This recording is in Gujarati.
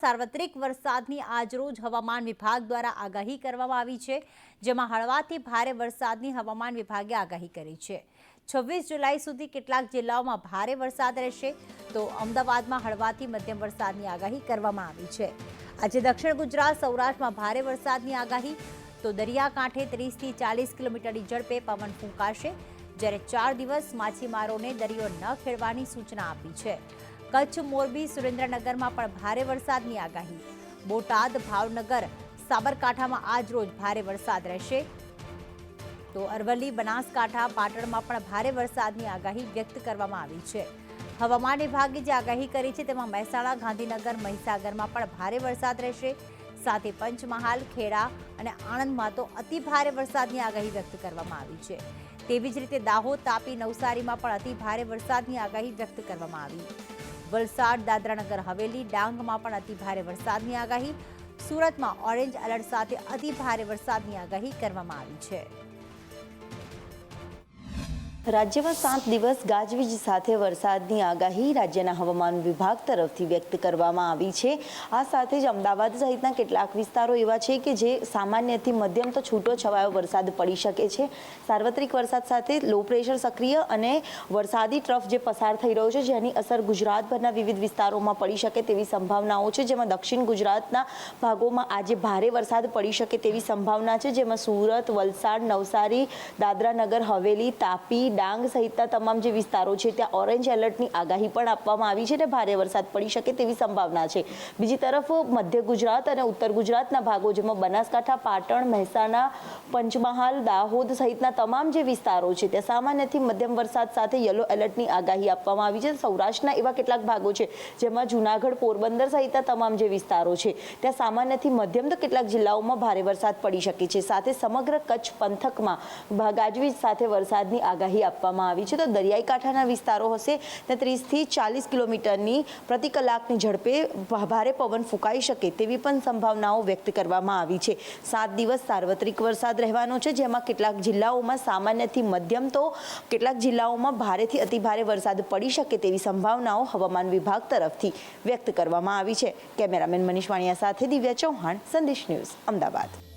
સાર્વત્રિક વરસાદની આજરોજ હવામાન વિભાગ દ્વારા આગાહી કરવામાં આવી છે, જેમાં હળવાથી ભારે વરસાદની હવામાન વિભાગે આગાહી કરી છે। 26 જુલાઈ સુધી કેટલાક જિલ્લાઓમાં ભારે વરસાદ રહેશે, તો અમદાવાદમાં હળવાથી મધ્યમ વરસાદની આગાહી કરવામાં આવી છે। આજે દક્ષિણ ગુજરાત સૌરાષ્ટ્રમાં ભારે વરસાદની આગાહી, તો દરિયાકાંઠે 30 થી 40 કિલોમીટરની ઝડપે પવન ફૂંકાશે, જ્યારે 4 દિવસ માછીમારોને દરિયો ન ખેડવાની સૂચના આપી છે। કચ્છ, મોરબી, સુરેન્દ્રનગરમાં પણ ભારે વરસાદની આગાહી। બોટાદ, ભાવનગર, સાબરકાંઠામાં આજ રોજ ભારે વરસાદ રહેશે, તો અરવલ્લી, બનાસકાંઠા, પાટણમાં પણ ભારે વરસાદની આગાહી વ્યક્ત કરવામાં આવી છે। હવામાન વિભાગે જે આગાહી કરી છે તેમાં મહેસાણા, ગાંધીનગર, મહીસાગરમાં પણ ભારે વરસાદ રહેશે, સાથે પંચમહાલ, ખેડા અને આણંદમાં તો અતિ ભારે વરસાદની આગાહી વ્યક્ત કરવામાં આવી છે। તેવી જ રીતે દાહોદ, તાપી, નવસારીમાં પણ અતિ ભારે વરસાદની આગાહી વ્યક્ત કરવામાં આવી। વલસાડ, દાદરાનગર હવેલી, ડાંગમાં પણ અતિ ભારે વરસાદની આગાહી। સુરતમાં ઓરેન્જ એલર્ટ સાથે અતિ ભારે વરસાદની આગાહી કરવામાં આવી છે। રાજ્યમાં 7 દિવસ ગાજવીજ સાથે વરસાદની આગાહી રાજ્યના હવામાન વિભાગ તરફથી વ્યક્ત કરવામાં આવી છે। આ સાથે જ અમદાવાદ સહિતના કેટલાક વિસ્તારો એવા છે કે જે સામાન્યથી મધ્યમ તો છૂટો છવાયો વરસાદ પડી શકે છે। સાર્વત્રિક વરસાદ સાથે લો પ્રેશર સક્રિય અને વરસાદી ટ્રફ જે પસાર થઈ રહ્યો છે, જેની અસર ગુજરાતભરના વિવિધ વિસ્તારોમાં પડી શકે તેવી સંભાવનાઓ છે, જેમાં દક્ષિણ ગુજરાતના ભાગોમાં આજે ભારે વરસાદ પડી શકે તેવી સંભાવના છે, જેમાં સુરત, વલસાડ, નવસારી, દાદરાનગર હવેલી, તાપી, ડાંગ સહિતના તમામ જે વિસ્તારો છે ત્યાં ઓરેન્જ એલર્ટની આગાહી પણ આપવામાં આવી છે અને ભારે વરસાદ પડી શકે તેવી સંભાવના છે। બીજી તરફ મધ્ય ગુજરાત અને ઉત્તર ગુજરાતના ભાગો, જેમાં બનાસકાંઠા, પાટણ, મહેસાણા, પંચમહાલ, દાહોદ સહિતના તમામ જે વિસ્તારો છે ત્યાં સામાન્યથી મધ્યમ વરસાદ સાથે યલો એલર્ટની આગાહી આપવામાં આવી છે। સૌરાષ્ટ્રના એવા કેટલાક ભાગો છે જેમાં જૂનાગઢ, પોરબંદર સહિતના તમામ જે વિસ્તારો છે ત્યાં સામાન્યથી મધ્યમ તો કેટલાક જિલ્લાઓમાં ભારે વરસાદ પડી શકે છે। સાથે સમગ્ર કચ્છ પંથકમાં ગાજવીજ સાથે વરસાદની આગાહી આપવામાં આવી છે। તો દરિયાઈ કાંઠાના વિસ્તારો હશે ત્યાં 30 થી 40 કિલોમીટરની પ્રતિ કલાકની ઝડપે ભારે પવન ફૂંકાઈ શકે તેવી પણ સંભાવનાઓ વ્યક્ત કરવામાં આવી છે। 7 દિવસ સાર્વત્રિક વરસાદ રહેવાનો છે, જેમાં કેટલાક જિલ્લાઓમાં સામાન્યથી મધ્યમ તો કેટલાક જિલ્લાઓમાં ભારેથી અતિભારે વરસાદ પડી શકે તેવી સંભાવનાઓ હવામાન વિભાગ તરફથી વ્યક્ત કરવામાં આવી છે। કેમેરામેન મનીષ વાણિયા સાથે દિવ્યા ચૌહાણ, સંદેશ ન્યૂઝ, અમદાવાદ।